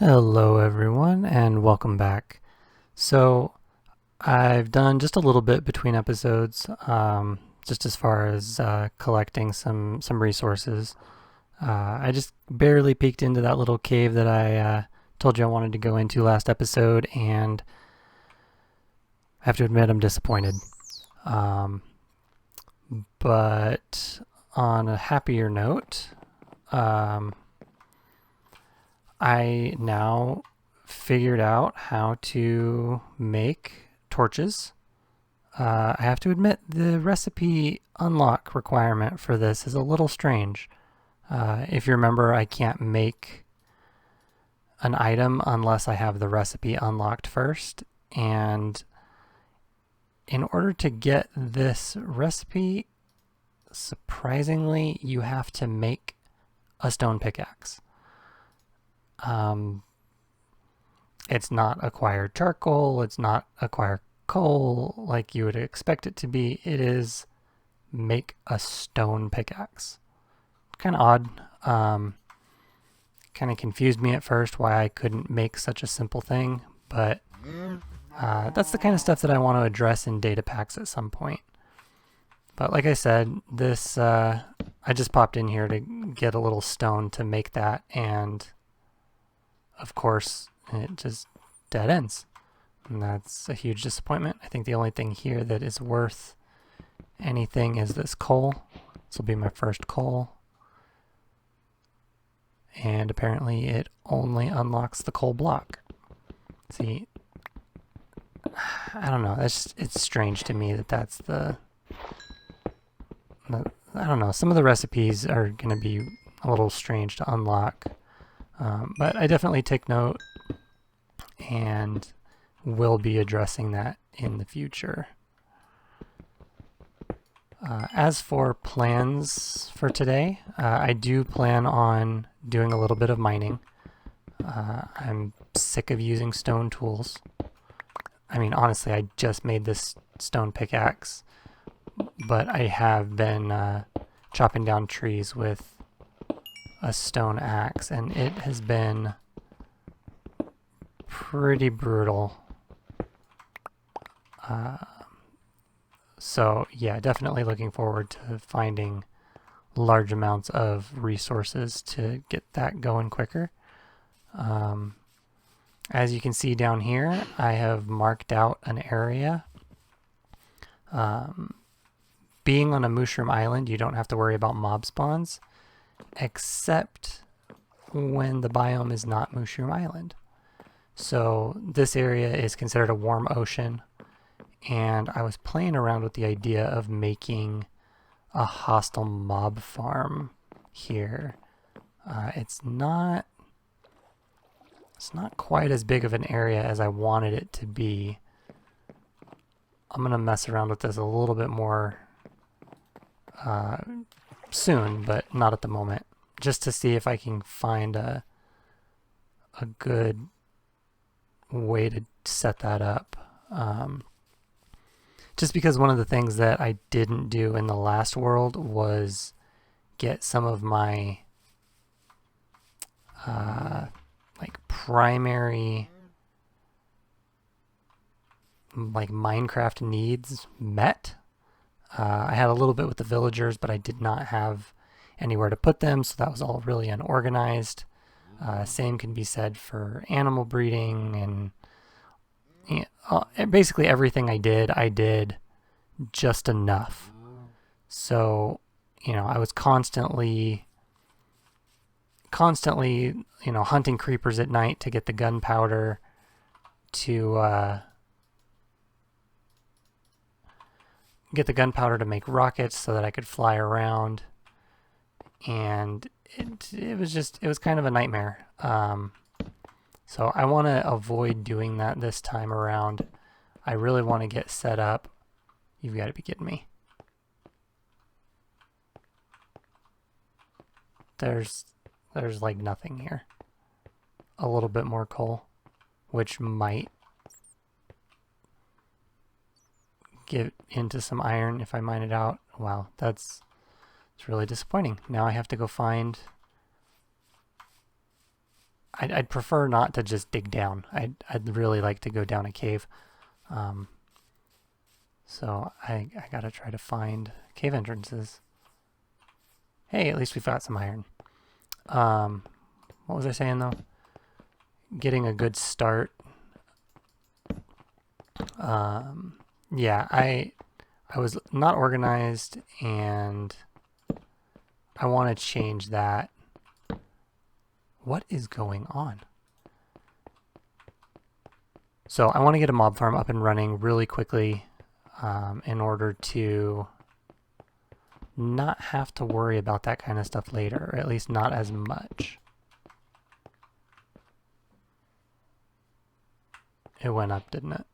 Hello everyone and welcome back. So I've done just a little bit between episodes, just as far as collecting some resources. I just barely peeked into that little cave that I told you I wanted to go into last episode, and I have to admit I'm disappointed. Um, but on a happier note, um, I now figured out how to make torches. I have to admit the recipe unlock requirement for this is a little strange. If you remember, I can't make an item unless I have the recipe unlocked first. And in order to get this recipe, surprisingly, you have to make a stone pickaxe. Um, it's not acquired charcoal, it's not acquired coal like you would expect it to be. It is make a stone pickaxe. Kind of odd. Kind of confused me at first why I couldn't make such a simple thing, but that's the kind of stuff that I want to address in data packs at some point. But like I said, this I just popped in here to get a little stone to make that, and of course it just dead ends. And that's a huge disappointment. I think the only thing here that is worth anything is this coal. This will be my first coal. And apparently it only unlocks the coal block. See, I don't know. It's strange to me that that's the I don't know. Some of the recipes are going to be a little strange to unlock. But I definitely take note and will be addressing that in the future. As for plans for today, I do plan on doing a little bit of mining. I'm sick of using stone tools. I mean, honestly, I just made this stone pickaxe, but I have been chopping down trees with a stone axe, and it has been pretty brutal. So yeah, definitely looking forward to finding large amounts of resources to get that going quicker. As you can see down here, I have marked out an area. Being on a mushroom island, you don't have to worry about mob spawns, except when the biome is not mushroom island. So this area is considered a warm ocean, and I was playing around with the idea of making a hostile mob farm here. It's not quite as big of an area as I wanted it to be. I'm gonna mess around with this a little bit more soon, but not at the moment, just to see if I can find a good way to set that up. Just because one of the things that I didn't do in the last world was get some of my like primary like Minecraft needs met. I had a little bit with the villagers, but I did not have anywhere to put them, so that was all really unorganized. Same can be said for animal breeding, and basically everything I did just enough. So, I was constantly, hunting creepers at night to get the gunpowder to to make rockets so that I could fly around. And it was kind of a nightmare. So I want to avoid doing that this time around. I really want to get set up. You've got to be kidding me. There's like nothing here. A little bit more coal, which might get into some iron if I mine it out. Wow, it's really disappointing. Now I have to go find I'd prefer not to just dig down. I'd really like to go down a cave. So I gotta try to find cave entrances. Hey, at least we've got some iron. What was I saying though? Getting a good start. Yeah, I was not organized, and I want to change that. What is going on? So I want to get a mob farm up and running really quickly in order to not have to worry about that kind of stuff later, or at least not as much. It went up, didn't it?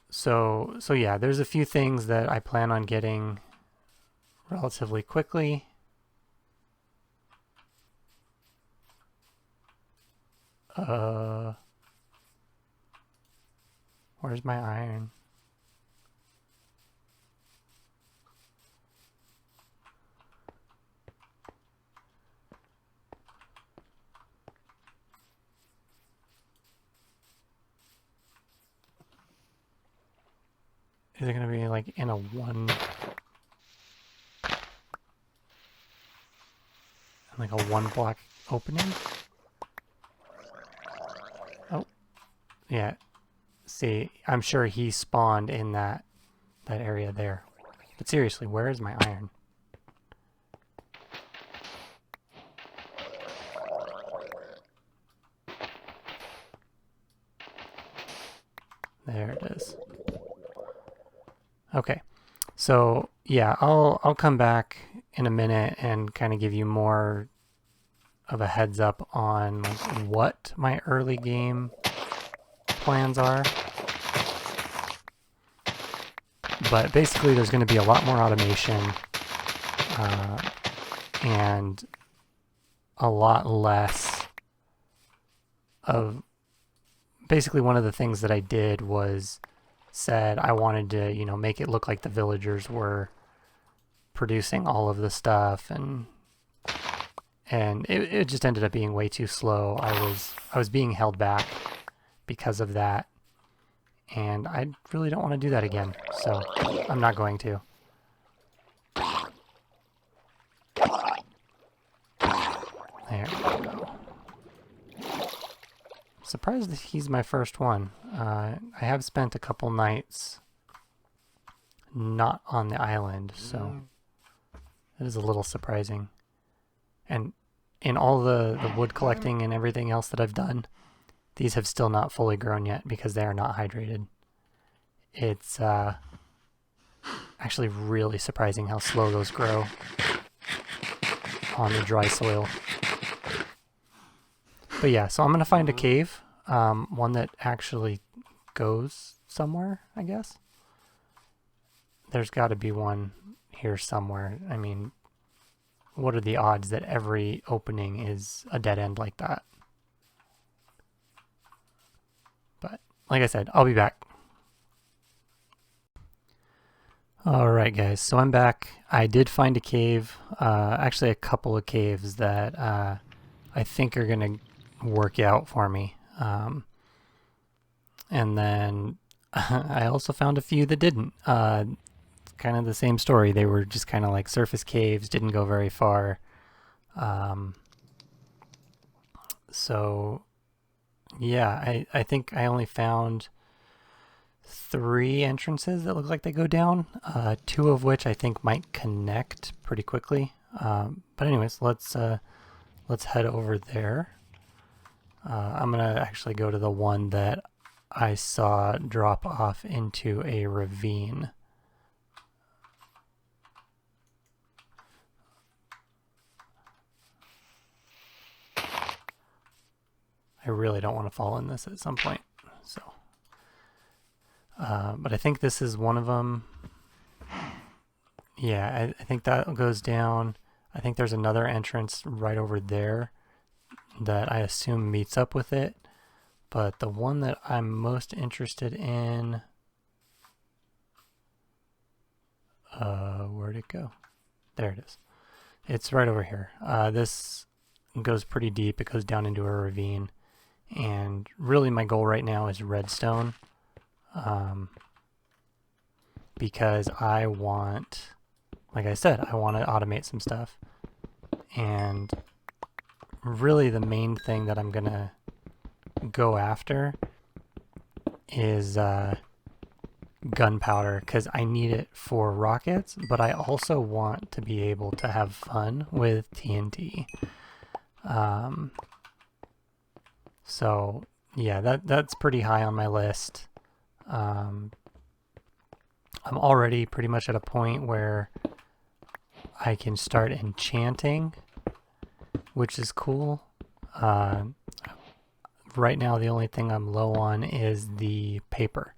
So yeah, there's a few things that I plan on getting relatively quickly. Where's my iron? Is it gonna be like in a one block opening? Oh, yeah. See, I'm sure he spawned in that area there. But seriously, where is my iron? There it is. Okay, so yeah, I'll come back in a minute and kind of give you more of a heads up on like what my early game plans are. But basically, there's going to be a lot more automation and a lot less of. Basically, one of the things that I did was said I wanted to, you know, make it look like the villagers were producing all of the stuff, and it just ended up being way too slow. I was being held back because of that, and I really don't want to do that again, so I'm not going to. There we go. Surprised that he's my first one. I have spent a couple nights not on the island, so it is a little surprising. And in all the wood collecting and everything else that I've done, these have still not fully grown yet because they are not hydrated. It's actually really surprising how slow those grow on the dry soil. But yeah, so I'm going to find a cave, one that actually goes somewhere, I guess. There's got to be one here somewhere. I mean, what are the odds that every opening is a dead end like that? But like I said, I'll be back. Alright guys, so I'm back. I did find a cave, actually a couple of caves that I think are going to work out for me. And then I also found a few that didn't. Kind of the same story. They were just kind of like surface caves, didn't go very far. So yeah, I think I only found 3 entrances that look like they go down, 2 of which I think might connect pretty quickly. But anyways, let's head over there. I'm gonna actually go to the one that I saw drop off into a ravine. I really don't want to fall in this at some point, so. But I think this is one of them. Yeah, I think that goes down. I think there's another entrance right over there that I assume meets up with it. But the one that I'm most interested in, where'd it go? There it is. It's right over here. This goes pretty deep. It goes down into a ravine. And really my goal right now is redstone. Because I want, like I said, I want to automate some stuff. And really the main thing that I'm going to go after is gunpowder, because I need it for rockets, but I also want to be able to have fun with TNT. So yeah, that's pretty high on my list. I'm already pretty much at a point where I can start enchanting, which is cool. Right now the only thing I'm low on is the paper.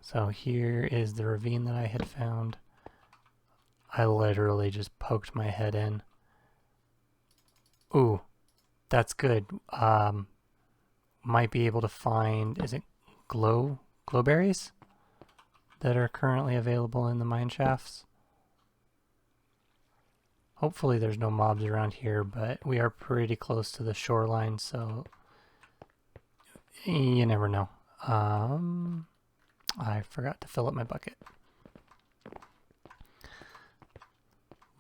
So here is the ravine that I had found. I literally just poked my head in. Ooh, that's good. Might be able to find, is it glowberries that are currently available in the mine shafts? Hopefully there's no mobs around here, but we are pretty close to the shoreline, so you never know. I forgot to fill up my bucket.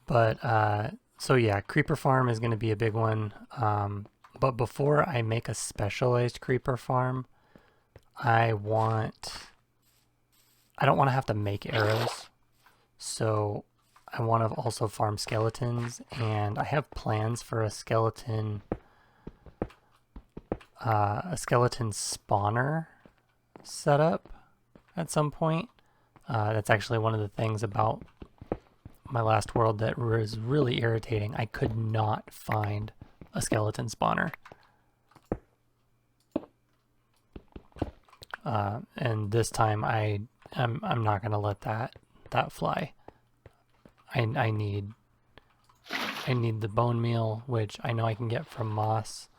But, so yeah, creeper farm is going to be a big one. But before I make a specialized creeper farm, I don't want to have to make arrows. So I want to also farm skeletons, and I have plans for a skeleton spawner setup at some point. That's actually one of the things about my last world that was really irritating. I could not find a skeleton spawner. And this time I'm not gonna let that fly. I need the bone meal, which I know I can get from moss,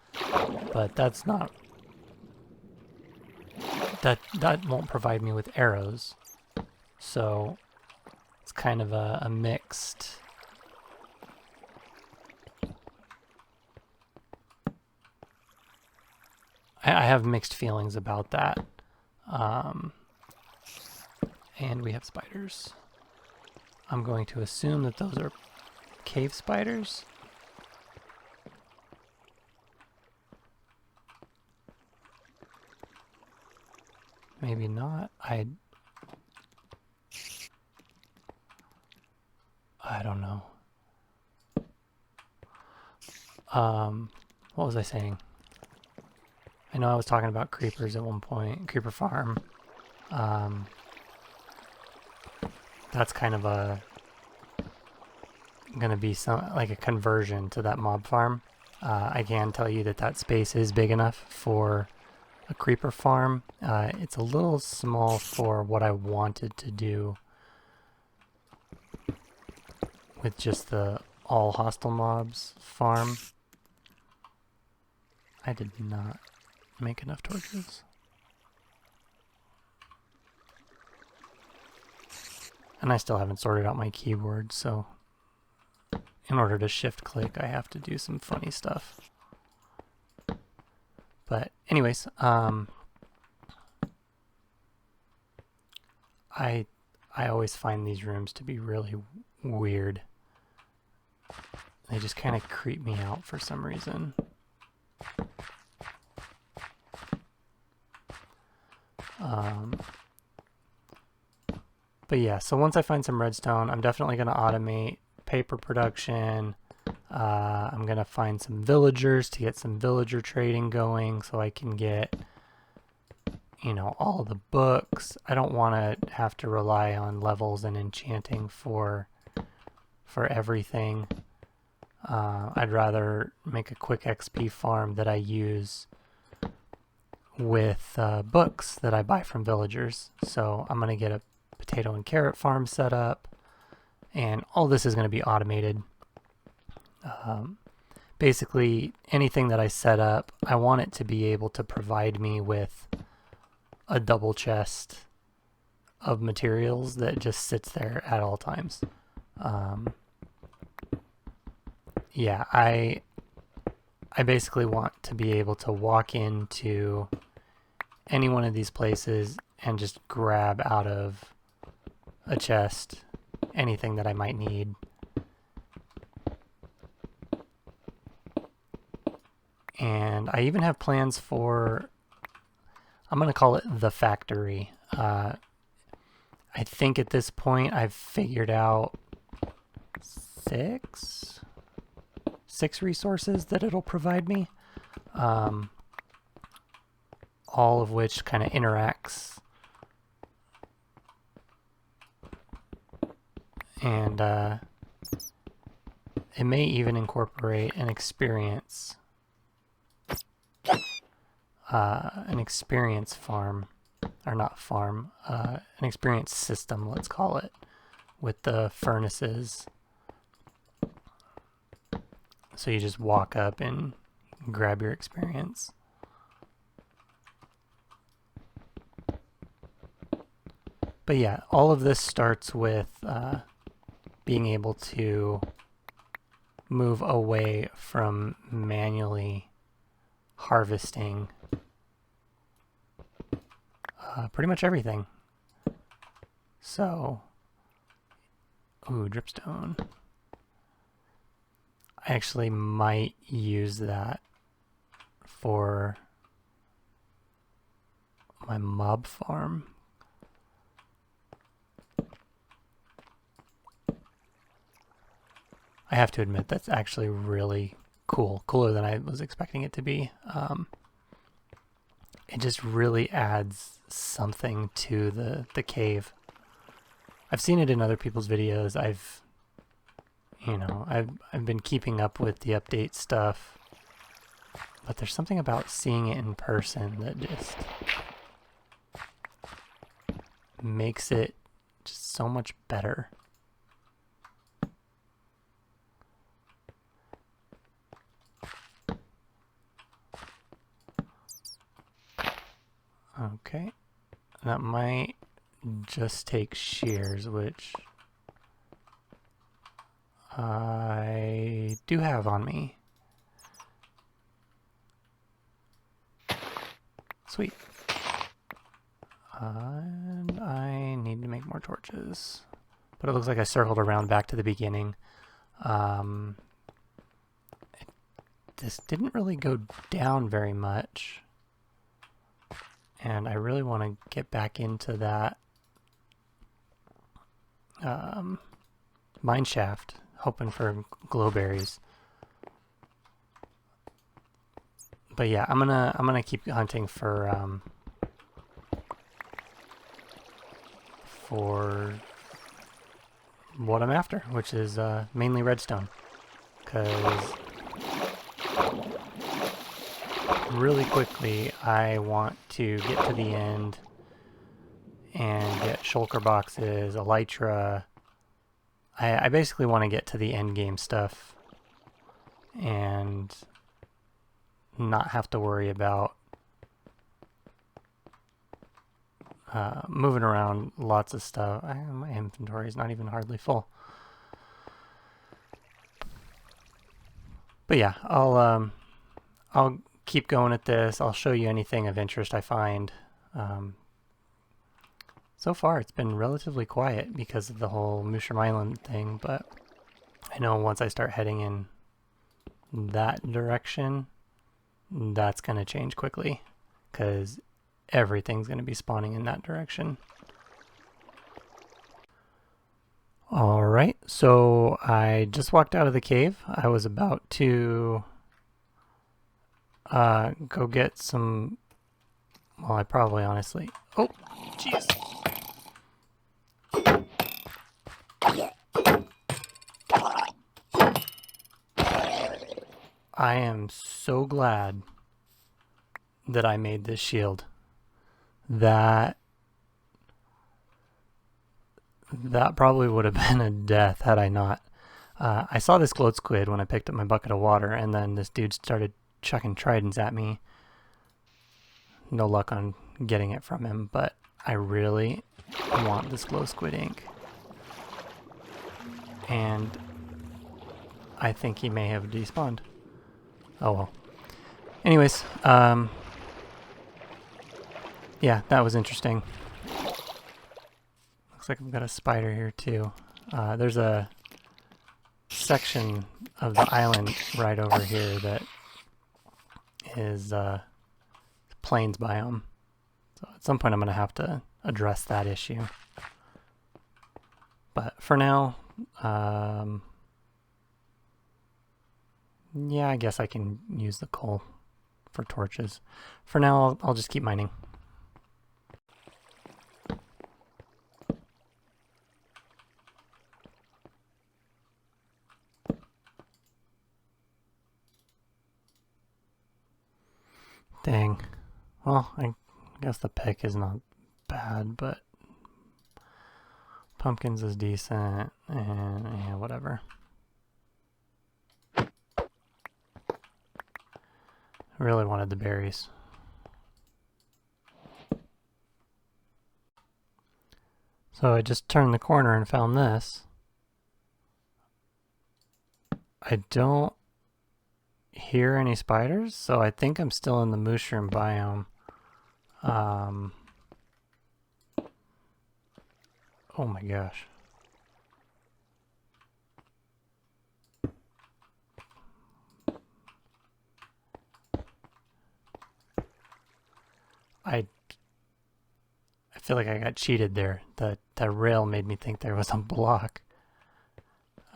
but that's not that won't provide me with arrows. So it's kind of a mixed. I have mixed feelings about that. And we have spiders. I'm going to assume that those are cave spiders. Maybe not. I don't know. What was I saying? I know I was talking about creepers at one point, creeper farm. That's kind of gonna be like a conversion to that mob farm. I can tell you that space is big enough for a creeper farm. It's a little small for what I wanted to do with just the all hostile mobs farm. I did not make enough torches. And I still haven't sorted out my keyboard, so in order to shift click I have to do some funny stuff. But anyways, I always find these rooms to be really weird. They just kind of creep me out for some reason. But yeah, so once I find some redstone, I'm definitely going to automate paper production. I'm going to find some villagers to get some villager trading going so I can get, you know, all the books. I don't want to have to rely on levels and enchanting for everything. I'd rather make a quick XP farm that I use with books that I buy from villagers. So I'm going to get a potato and carrot farm set up, and all this is going to be automated. Basically, anything that I set up, I want it to be able to provide me with a double chest of materials that just sits there at all times. Yeah, I basically want to be able to walk into any one of these places and just grab out of a chest anything that I might need. And I even have plans for, I'm going to call it the factory. I think at this point I've figured out six resources that it'll provide me, all of which kind of interacts. And it may even incorporate an experience farm, or not farm, an experience system, let's call it, with the furnaces. So you just walk up and grab your experience. But yeah, all of this starts with being able to move away from manually harvesting pretty much everything. So, ooh, dripstone. I actually might use that for my mob farm. I have to admit that's actually really cool, cooler than I was expecting it to be. It just really adds something to the cave. I've seen it in other people's videos. I've been keeping up with the update stuff, but there's something about seeing it in person that just makes it just so much better. Okay, that might just take shears, which I do have on me. Sweet. And I need to make more torches. But it looks like I circled around back to the beginning. This didn't really go down very much. And I really want to get back into that mine shaft, hoping for glowberries. But yeah, I'm gonna keep hunting for what I'm after, which is mainly redstone, because really quickly I want to get to the end and get shulker boxes, elytra. I basically want to get to the end game stuff and not have to worry about moving around lots of stuff. My inventory is not even hardly full. But yeah, I'll keep going at this. I'll show you anything of interest I find. So far it's been relatively quiet because of the whole Mushroom Island thing, but I know once I start heading in that direction, that's going to change quickly, because everything's going to be spawning in that direction. Alright, so I just walked out of the cave. I was about to go get some, well, I probably honestly, oh, jeez. I am so glad that I made this shield. That probably would have been a death had I not. I saw this gloat squid when I picked up my bucket of water, and then this dude started chucking tridents at me. No luck on getting it from him, but I really want this glow squid ink. and I think he may have despawned. Oh well. Anyways, yeah, that was interesting. Looks like I've got a spider here too. There's a section of the island right over here that is plains biome. So at some point I'm going to have to address that issue. But for now, yeah, I guess I can use the coal for torches. For now, I'll just keep mining. Dang. Well, I guess the pick is not bad, but pumpkins is decent, and yeah, whatever. I really wanted the berries. So I just turned the corner and found this. I don't hear any spiders, so I think I'm still in the mushroom biome. Oh my gosh. I feel like I got cheated there. The rail made me think there was a block.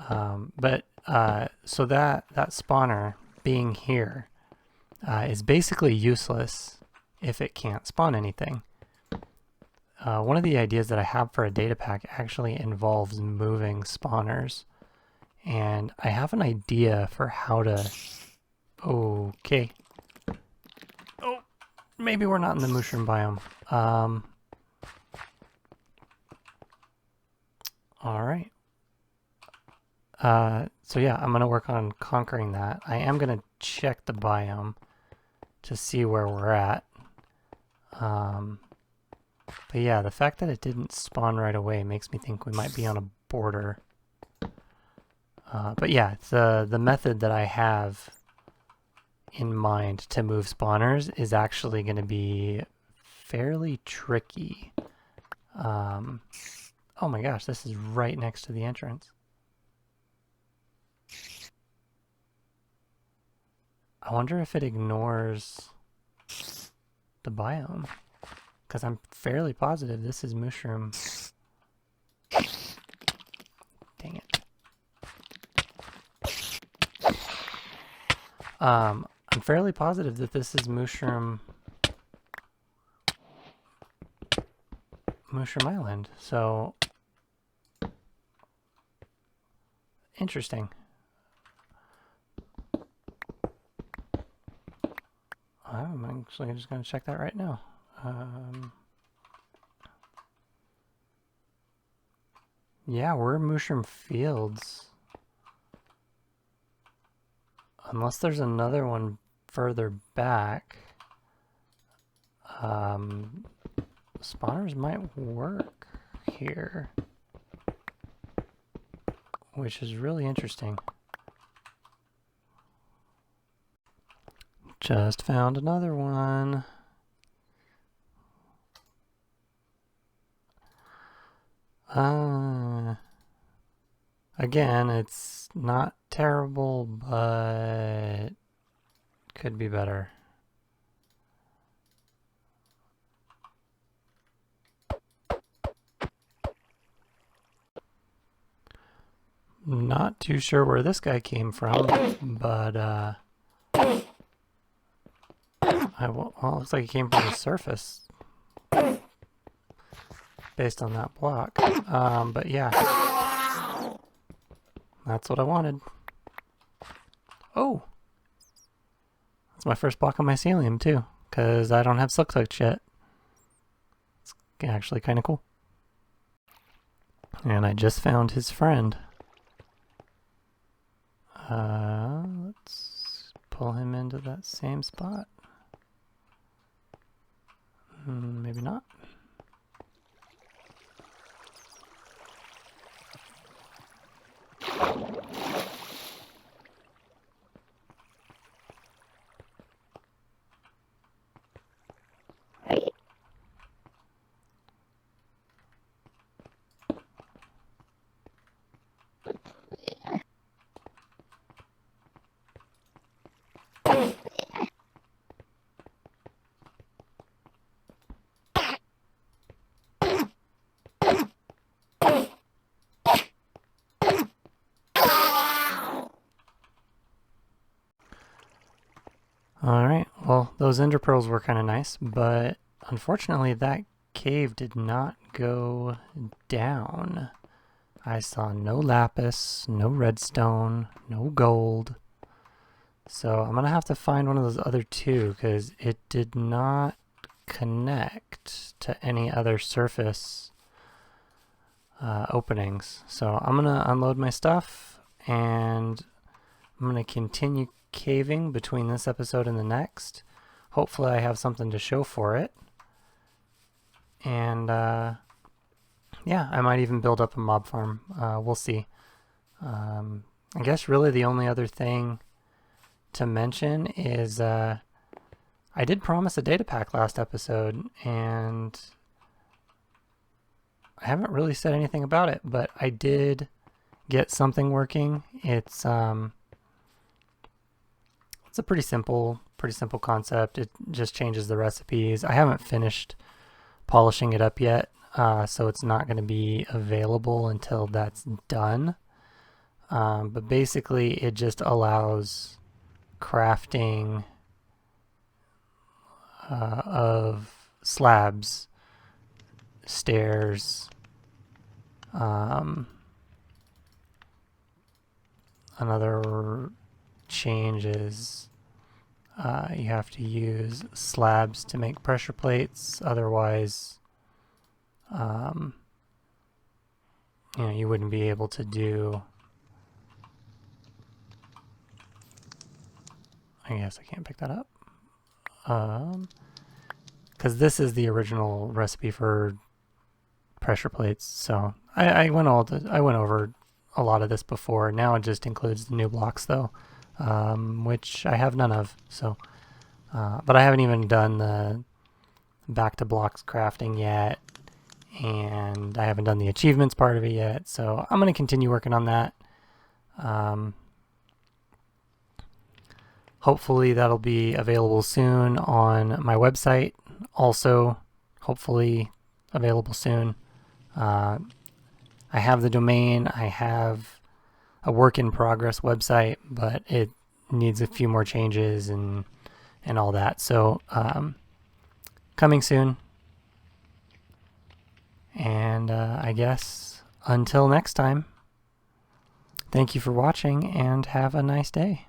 So that spawner being here is basically useless if it can't spawn anything. One of the ideas that I have for a data pack actually involves moving spawners, and I have an idea for how to... Okay. Oh, maybe we're not in the mushroom biome. Alright. So yeah, I'm going to work on conquering that. I am going to check the biome to see where we're at. But yeah, the fact that it didn't spawn right away makes me think we might be on a border. But yeah, the method that I have in mind to move spawners is actually going to be fairly tricky. Oh my gosh, this is right next to the entrance. I wonder if it ignores the biome, because I'm fairly positive this is mushroom. Dang it. I'm fairly positive that this is mushroom island, so interesting. I'm actually just going to check that right now. Yeah, we're mushroom fields. Unless there's another one further back. Spawners might work here, which is really interesting. Just found another one. Again, it's not terrible, but could be better. Not too sure where this guy came from, but well, it looks like he came from the surface based on that block. But yeah, that's what I wanted. Oh, that's my first block on mycelium too, because I don't have silk touch yet. It's actually kind of cool. And I just found his friend. Let's pull him into that same spot. Maybe not. Alright, well, those ender pearls were kind of nice, but unfortunately that cave did not go down. I saw no lapis, no redstone, no gold. So I'm going to have to find one of those other two because it did not connect to any other surface openings. So I'm going to unload my stuff and I'm going to continue caving between this episode and the next. Hopefully I have something to show for it. And yeah, I might even build up a mob farm. We'll see. I guess really the only other thing to mention is I did promise a data pack last episode, and I haven't really said anything about it, but I did get something working. It's a pretty simple concept. It just changes the recipes. I haven't finished polishing it up yet, so it's not going to be available until that's done. But basically, it just allows crafting of slabs, stairs, another change is you have to use slabs to make pressure plates, otherwise you wouldn't be able to do. I guess I can't pick that up. Because this is the original recipe for pressure plates, so I went over a lot of this before. Now it just includes the new blocks though, which I have none of. So, but I haven't even done the back to blocks crafting yet, and I haven't done the achievements part of it yet. So I'm going to continue working on that. Hopefully that'll be available soon on my website. Also, hopefully available soon. I have the domain. I have a work in progress website, but it needs a few more changes and all that. So coming soon. And I guess until next time, thank you for watching and have a nice day.